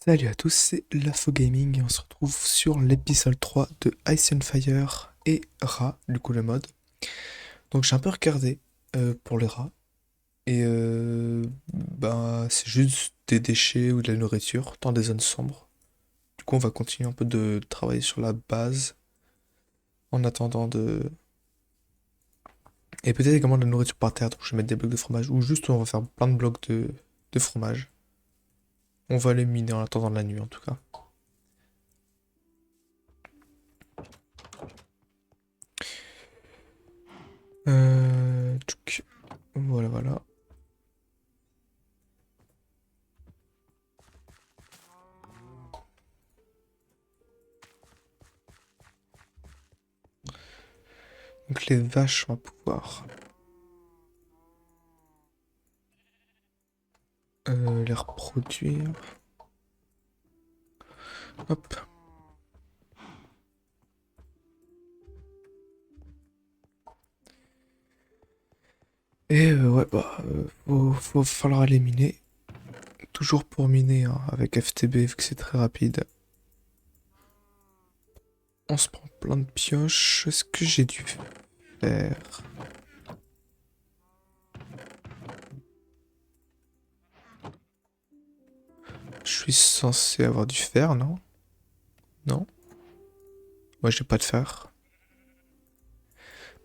Salut à tous, c'est LaFo Gaming et on se retrouve sur l'épisode 3 de Ice and Fire et rats, du coup le mode. Donc j'ai un peu regardé pour les rats et bah c'est juste des déchets ou de la nourriture dans des zones sombres. Du coup on va continuer un peu de travailler sur la base en attendant de... Et peut-être également de la nourriture par terre, donc je vais mettre des blocs de fromage ou juste on va faire plein de blocs de fromage. On va les miner en attendant la nuit en tout cas. Tchouk. Voilà, voilà. Donc les vaches vont pouvoir les reproduire. Hop. Et ouais, bah, faut falloir aller miner. Toujours pour miner hein, avec FTB, vu que c'est très rapide. On se prend plein de pioches. Est-ce que j'ai dû faire? Je suis censé avoir du fer, non? Non? Moi, j'ai pas de fer.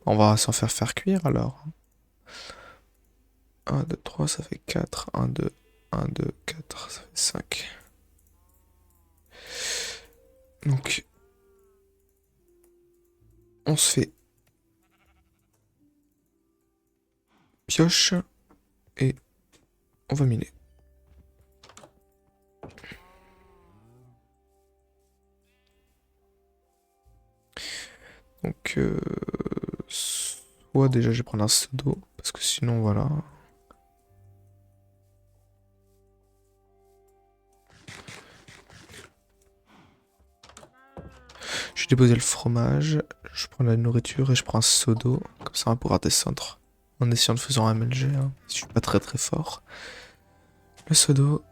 On va s'en faire cuire alors. 1, 2, 3, ça fait 4. 1, 2, 1, 2, 4, ça fait 5. Donc, on se fait pioche et on va miner. Donc, soit déjà je vais prendre un seau d'eau, parce que sinon, voilà. Je vais déposer le fromage, je prends la nourriture et je prends un seau d'eau, comme ça on pourra descendre. En essayant de faire un MLG, hein, si je suis pas très très fort. Le seau d'eau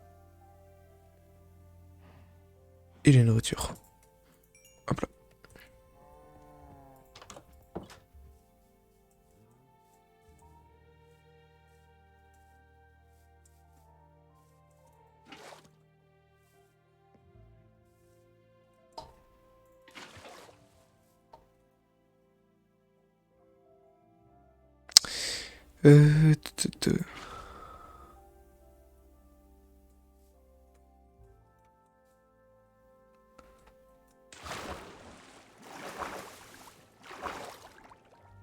et les nourritures. Hop là. Euh... t- t- t-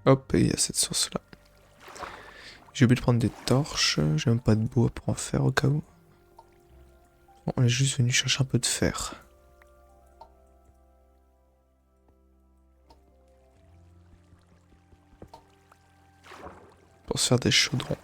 Hop, et il y a cette source là. J'ai oublié de prendre des torches, j'ai même pas de bois pour en faire au cas où. Bon, on est juste venu chercher un peu de fer. Pour se faire des chaudrons.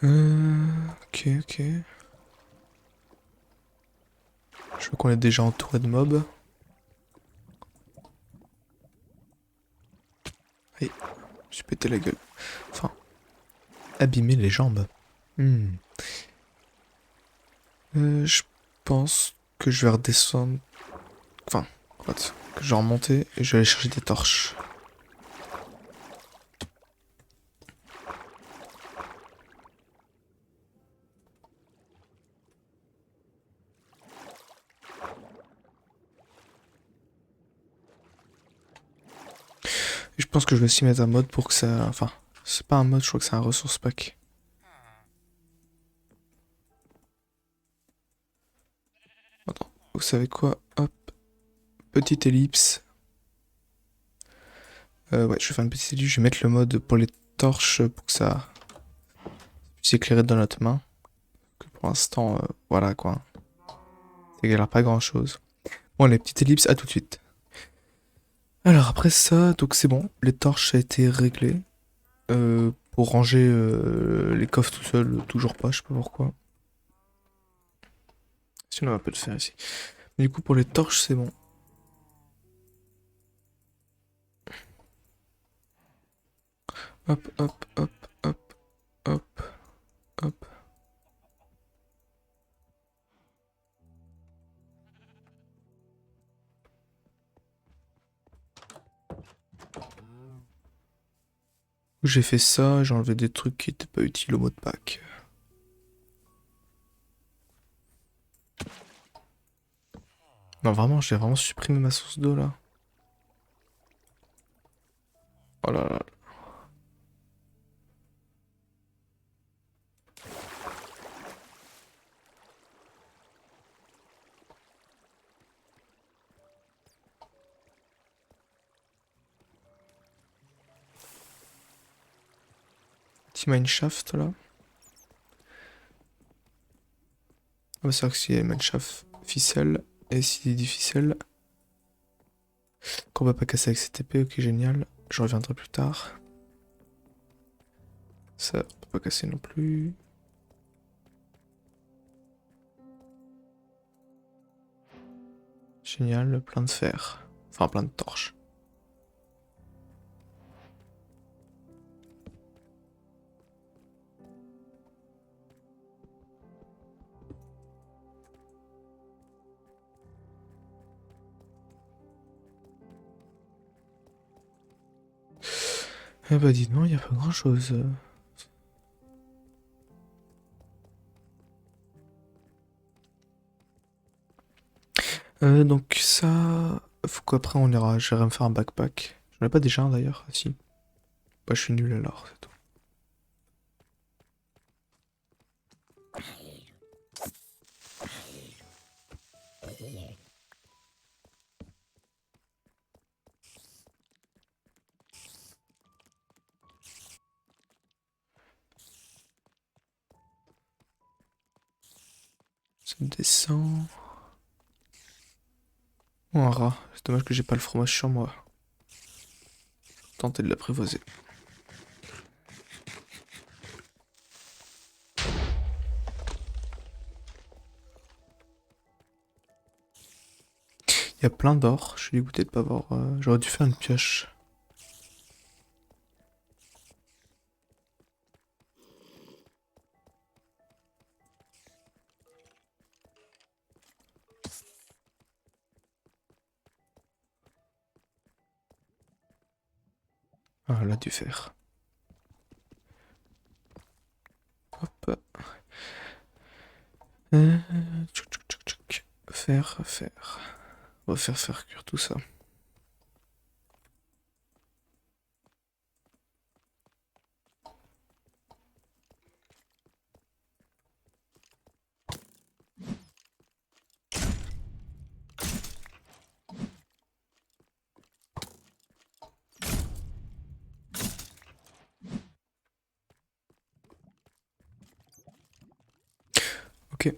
Ok, ok. Je vois qu'on est déjà entouré de mobs. Aïe, je me suis pété la gueule. Enfin, abîmer les jambes. Hmm. Je pense que je vais redescendre. Enfin, what, que je vais remonter et je vais aller chercher des torches. Et je pense que je vais aussi mettre un mode pour que ça. Enfin, c'est pas un mode, je crois que c'est un ressource pack. Attends, vous savez quoi? Hop, petite ellipse. Ouais, je vais faire une petite ellipse. Je vais mettre le mode pour les torches pour que ça puisse éclairer dans notre main. Que pour l'instant, voilà quoi. Ça galère pas grand chose. Bon, les petites ellipses, à tout de suite. Alors après ça, donc c'est bon, les torches ça a été réglé. Pour ranger les coffres tout seul, toujours pas, je sais pas pourquoi. Sinon, on a un peu de fer ici. Mais du coup, pour les torches, c'est bon. Hop, hop, hop, hop, hop, hop. J'ai fait ça, j'ai enlevé des trucs qui étaient pas utiles au mode pack. Non, vraiment, j'ai vraiment supprimé ma source d'eau là. Oh là là. Petit mineshaft là. Ah bah c'est vrai que s'il y a mineshaft ficelle, et s'il dit ficelle, qu'on va pas casser avec cette épée, ok génial. Je reviendrai plus tard. Ça, on peut pas casser non plus. Génial, plein de fer. Enfin, plein de torches. Eh bah dis non, y a pas grand chose. Donc ça... Faut qu'après on ira... J'irai me faire un backpack. J'en ai pas déjà un d'ailleurs, ah, si. Bah je suis nul alors, c'est tout. Ça descend... Oh, un rat. C'est dommage que j'ai pas le fromage sur moi. Tenter de l'apprivoiser. Il y a plein d'or. Je suis dégoûté de pas avoir... J'aurais dû faire une pioche. Ah, là, du fer. Hop. Tchouk, tchouk, tchouk, tchouk. Fer, fer. On va faire cuire tout ça. Ok.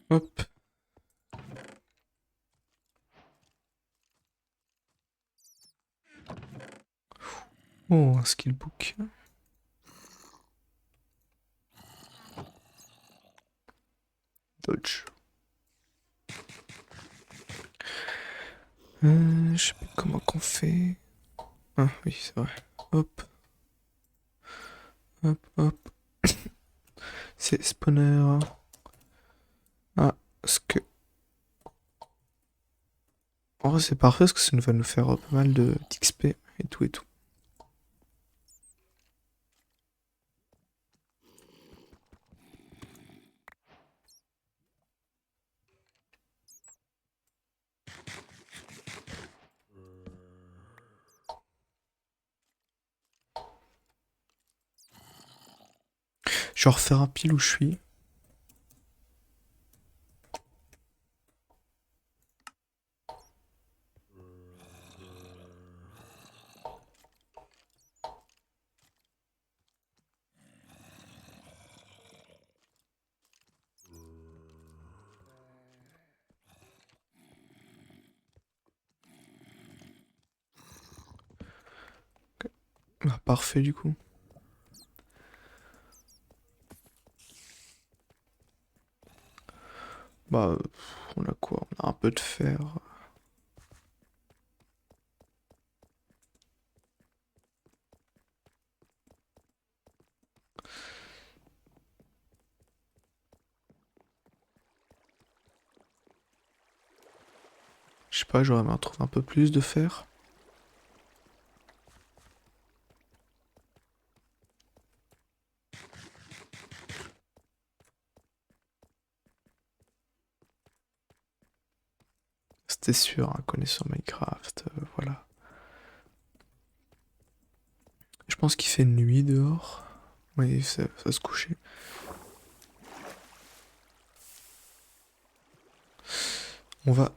Hop. Oh, un skill book. Dodge. Je sais plus comment qu'on fait. Ah oui, c'est vrai. Hop, hop, hop. C'est spawner. Ah, ce que... En vrai, c'est parfait parce que ça nous va nous faire pas mal de d'XP et tout et tout. Je vais refaire un pile où je suis. Ah, parfait du coup. Bah, on a quoi? On a un peu de fer. Je sais pas, j'aurais aimé en trouver un peu plus de fer. C'était sûr, hein, connaissant Minecraft, voilà. Je pense qu'il fait nuit dehors. Oui, ça va se coucher. On va...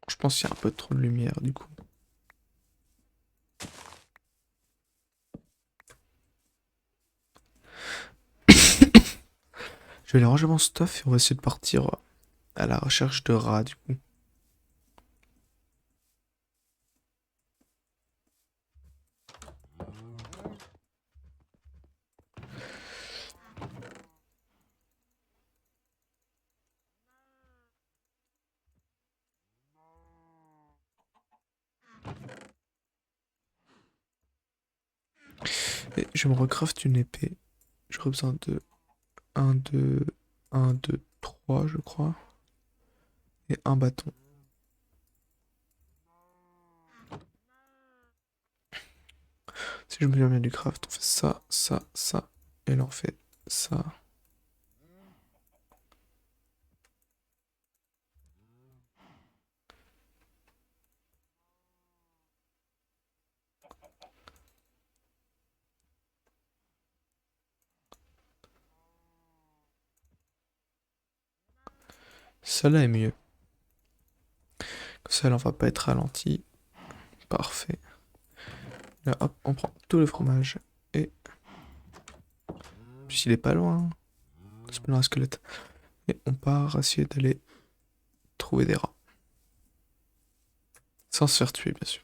Je pense qu'il y a un peu trop de lumière du coup. Je vais aller ranger mon stuff et on va essayer de partir à la recherche de rats du coup. Et je me recraft une épée. J'aurais besoin de un, 2, un, 2, 3 je crois. Et un bâton. Si je me souviens bien du craft, on fait ça, ça, ça. Et là on fait ça. Ça là est mieux. Comme ça là on va pas être ralenti. Parfait. Là hop, on prend tout le fromage. Et... Puis il est pas loin. C'est pas loin un squelette. Et on part essayer d'aller trouver des rats. Sans se faire tuer bien sûr.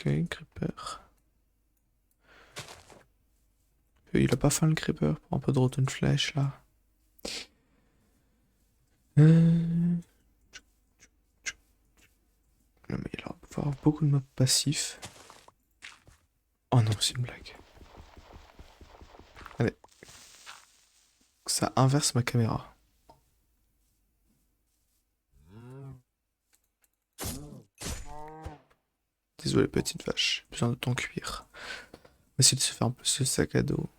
Ok, creeper. Il a pas faim le creeper pour un peu de rotten flesh là. Euh, Non mais il a l'air d'avoir beaucoup de mobs passifs. Oh non, c'est une blague. Allez. Ça inverse ma caméra. Désolé petite vache, besoin de ton cuir. On va essayer de se faire un peu ce sac à dos.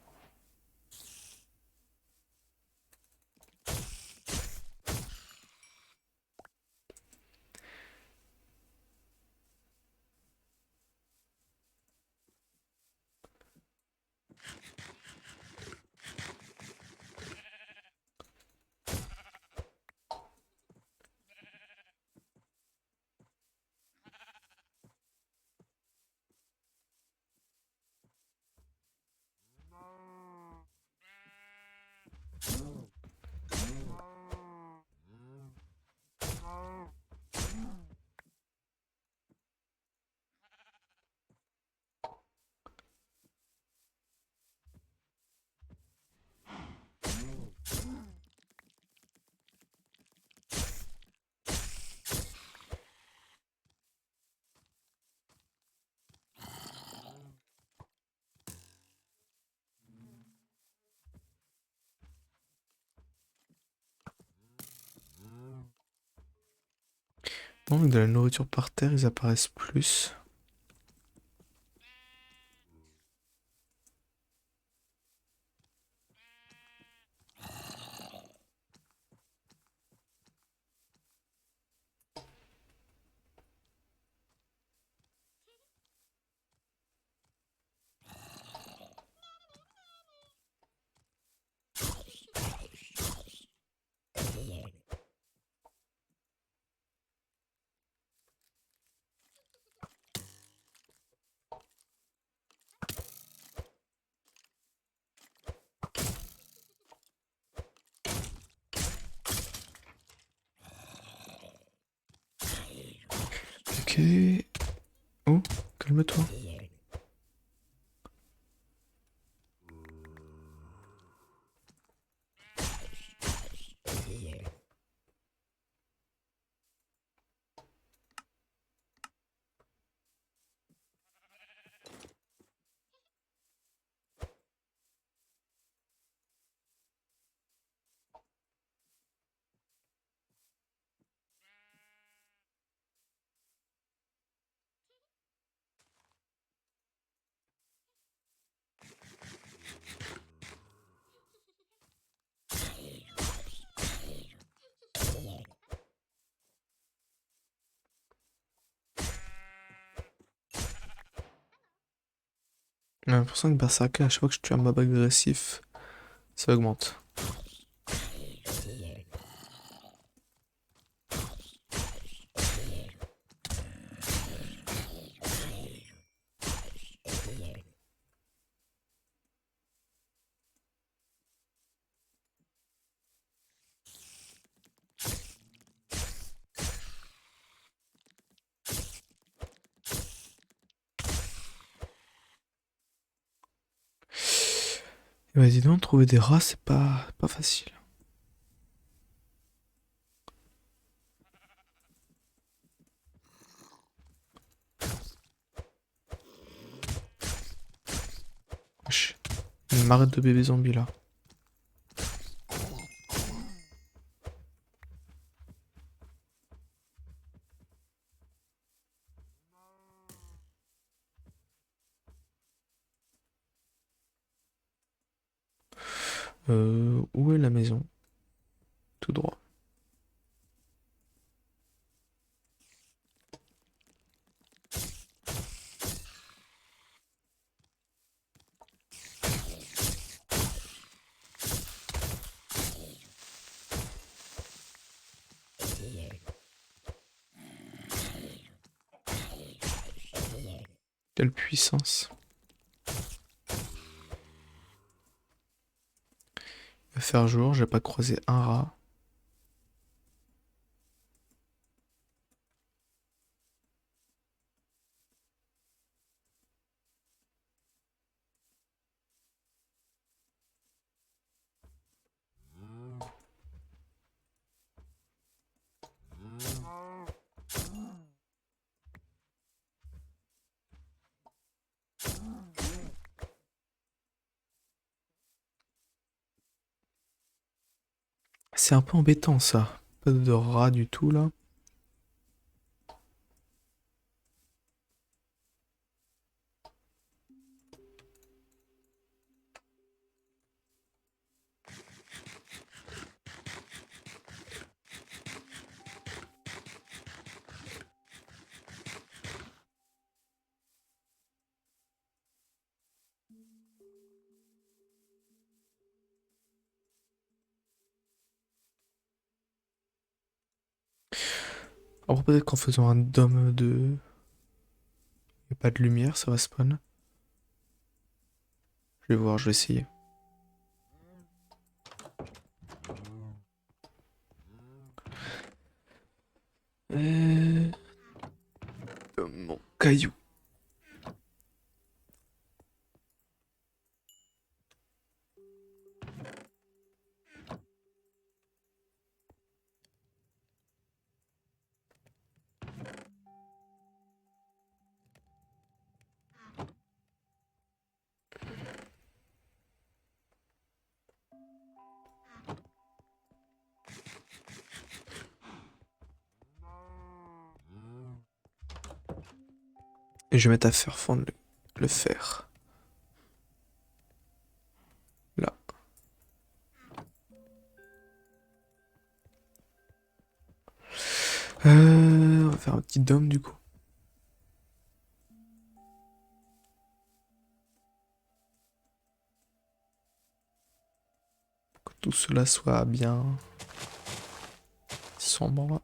Non, avec de la nourriture par terre, ils apparaissent plus. Ok. Oh, calme-toi. J'ai l'impression que Berserker, à chaque fois que je tue un mob agressif, ça augmente. Et bah dis donc, trouver des rats, c'est pas facile. Wesh. Une marée de bébés zombies là. Où est la maison? Tout droit. Quelle puissance. Il va faire jour, j'ai pas croisé un rat. C'est un peu embêtant ça. Pas de rat du tout là. Alors peut-être qu'en faisant un dôme de... Et pas de lumière, ça va spawn. Je vais voir, je vais essayer. Euh... Mon caillou. Et je vais mettre à faire fondre le fer. Là. On va faire un petit dôme du coup. Pour que tout cela soit bien sombre.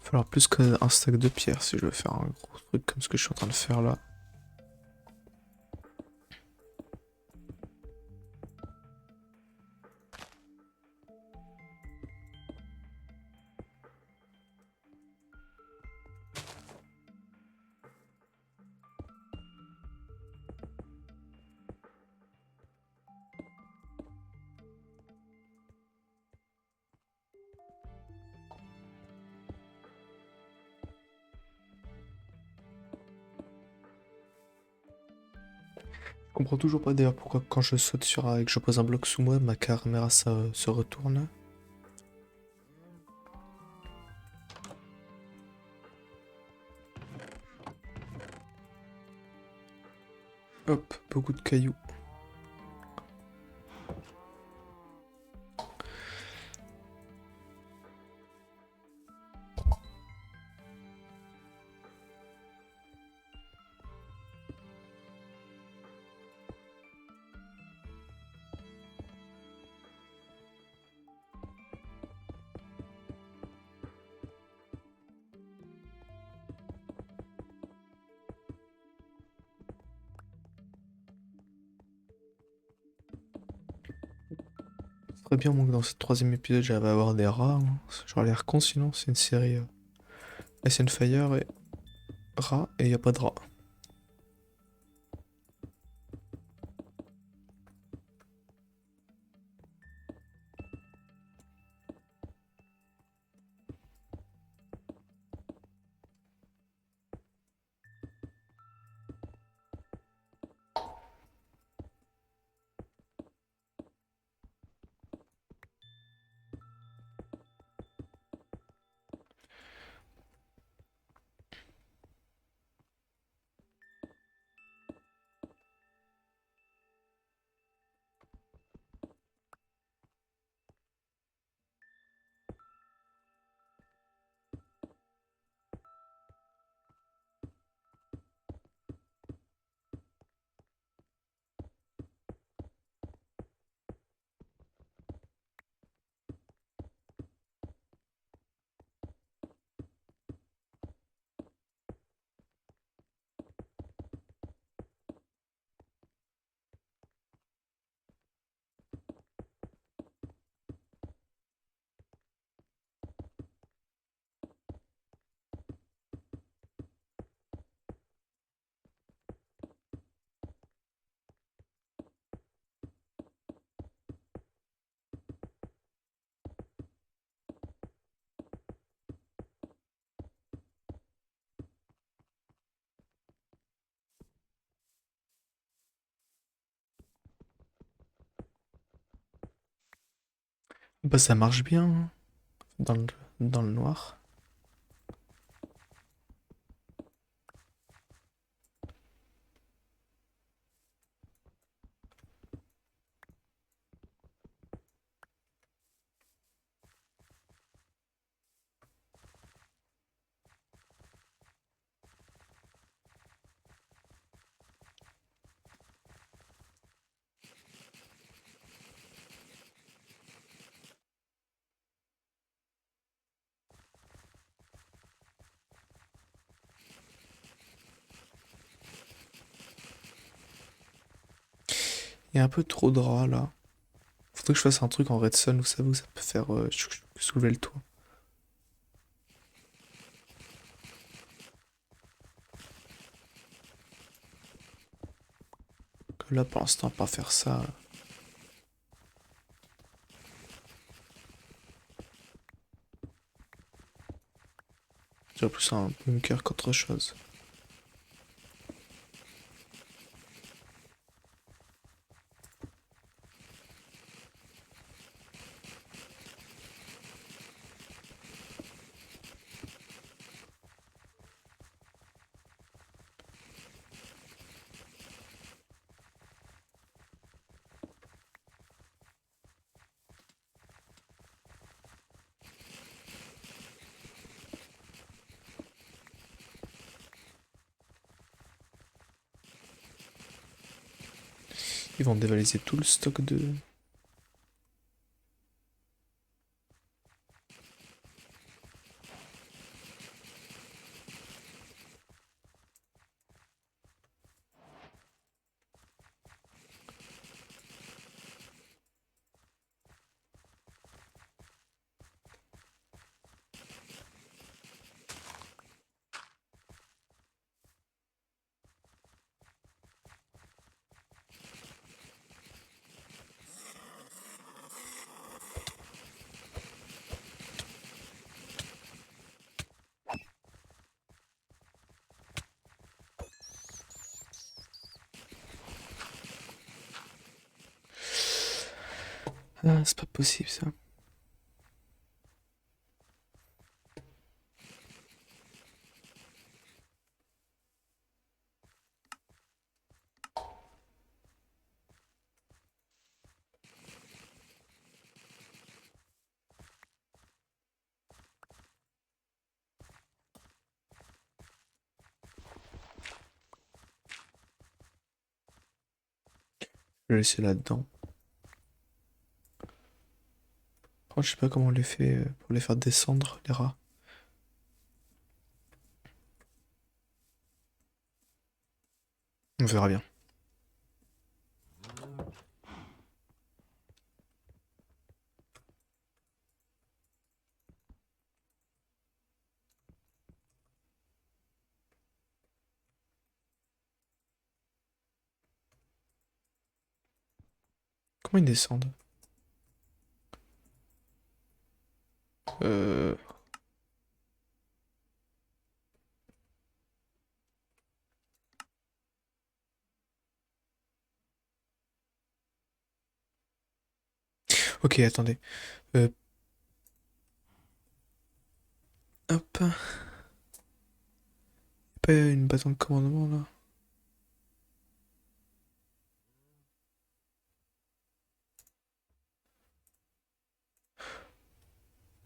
Il va falloir plus qu'un stack de pierre si je veux faire un gros truc comme ce que je suis en train de faire là. Je comprends toujours pas d'ailleurs pourquoi quand je saute sur et que je pose un bloc sous moi, ma caméra se retourne. Hop, beaucoup de cailloux. Ce serait bien moi que dans ce troisième épisode j'avais avoir des rats. Hein. J'aurais l'air con sinon c'est une série Ice and Fire et rats et y a pas de rats. Bah ça marche bien hein, dans le noir. Il y a un peu trop de rats là. Faudrait que je fasse un truc en redstone, vous savez où ça peut faire soulever le toit. Que là pour l'instant pas faire ça. C'est plus un bunker qu'autre chose. Ils vont dévaliser tout le stock de... Ah, c'est pas possible ça. Je vais le laisser là-dedans. Oh, je sais pas comment on les fait pour les faire descendre, les rats. On verra bien. Comment ils descendent? Euh... Ok, attendez. Euh... Hop. Pas une bâton de commandement là.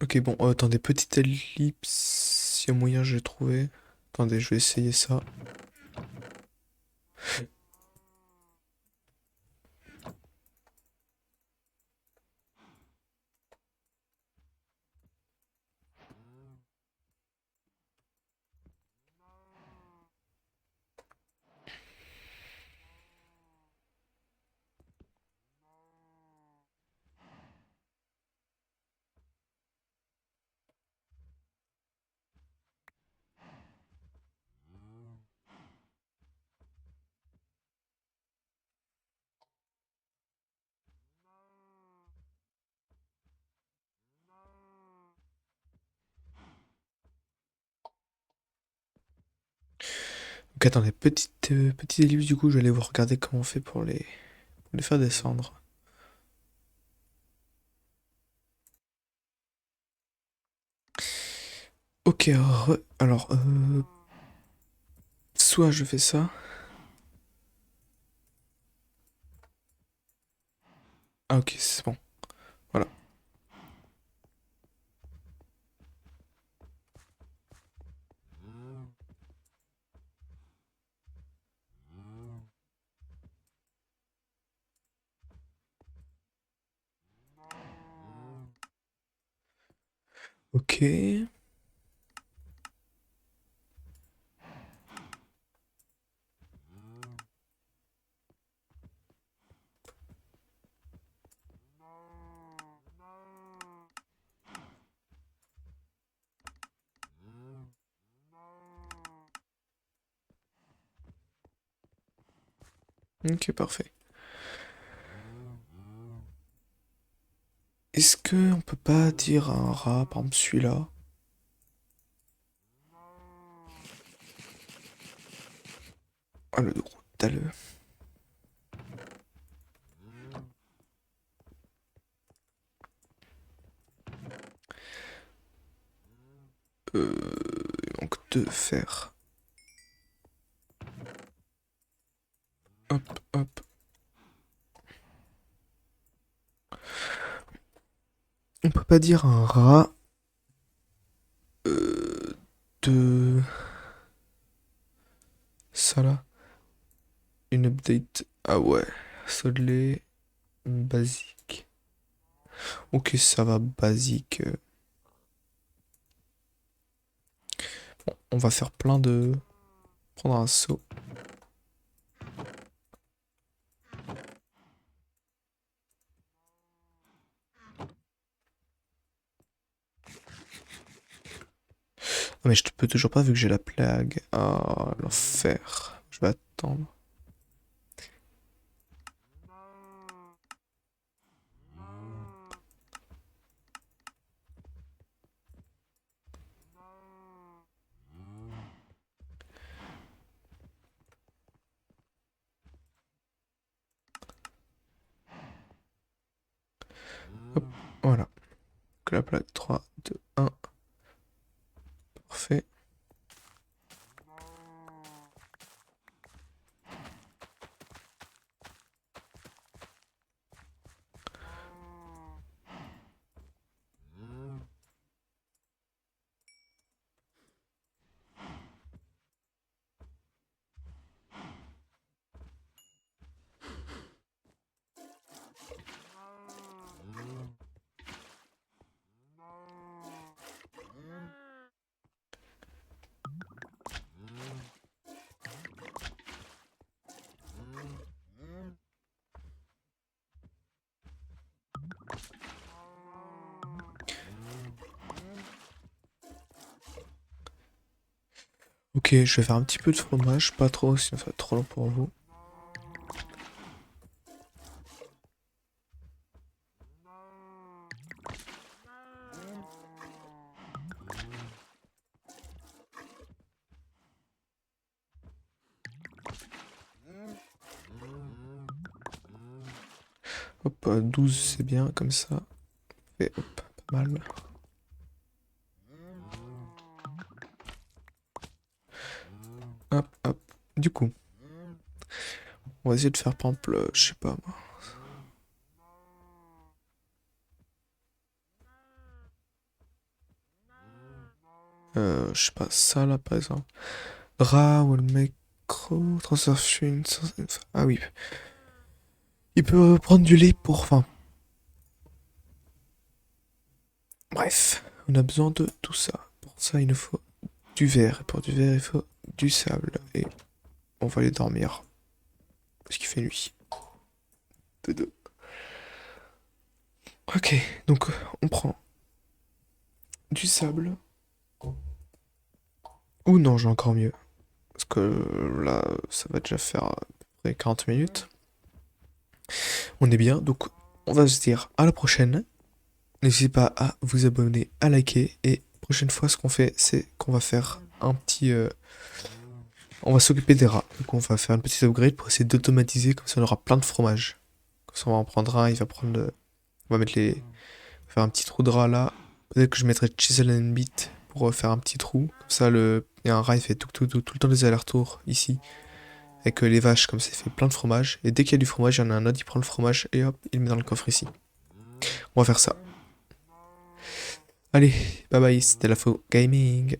Ok, bon, attendez, petite ellipse. S'il y a moyen, je vais trouver. Attendez, je vais essayer ça. Ok, attendez, petite ellipse du coup, je vais aller vous regarder comment on fait pour les faire descendre. Ok, alors, soit je fais ça. Ah ok, c'est bon. Voilà. Ok. Ok, parfait. Est-ce que on peut pas dire à un rat, par exemple celui-là? Ah, le gros taleux. Il manque deux fers. Hop, hop. On peut pas dire à un rat de ça là. Une update. Ah ouais. Solé. Basique. Ok, ça va, basique. Bon, on va faire plein de. Prendre un seau. Ah, mais je te peux toujours pas vu que j'ai la plague. Ah, l'enfer. Je vais attendre. Hop, voilà. Que la plaque 3, 2, 1. Parfait. Ok, je vais faire un petit peu de fromage, pas trop, sinon ça va être trop long pour vous. Hop, 12 c'est bien comme ça. Et hop, pas mal. Hop, hop. Du coup, on va essayer de faire par exemple, je sais pas moi. Je sais pas, ça là par exemple. Ra ou le macro, transaction. Ah oui. Il peut prendre du lait pour. Enfin, bref, on a besoin de tout ça. Pour ça, il nous faut du verre. Et pour du verre, il faut du sable. Et on va aller dormir. Parce qu'il fait nuit. De deux. Ok, donc on prend du sable. Ou non, j'ai encore mieux. Parce que là, ça va déjà faire à peu près 40 minutes. On est bien, donc on va se dire à la prochaine. N'hésitez pas à vous abonner, à liker. Et prochaine fois, ce qu'on fait, c'est qu'on va faire un petit. On va s'occuper des rats. Donc on va faire une petite upgrade pour essayer d'automatiser. Comme ça, on aura plein de fromage. Comme ça, on va en prendre un. Il va prendre. On va mettre les. Faire un petit trou de rat là. Peut-être que je mettrai chisel and bit pour faire un petit trou. Comme ça, il y a un rat, il fait tout le temps des allers-retours ici. Avec les vaches, comme ça, il fait plein de fromage. Et dès qu'il y a du fromage, il y en a un autre, il prend le fromage et hop, il le met dans le coffre ici. On va faire ça. Allez, bye bye, c'était la faux gaming.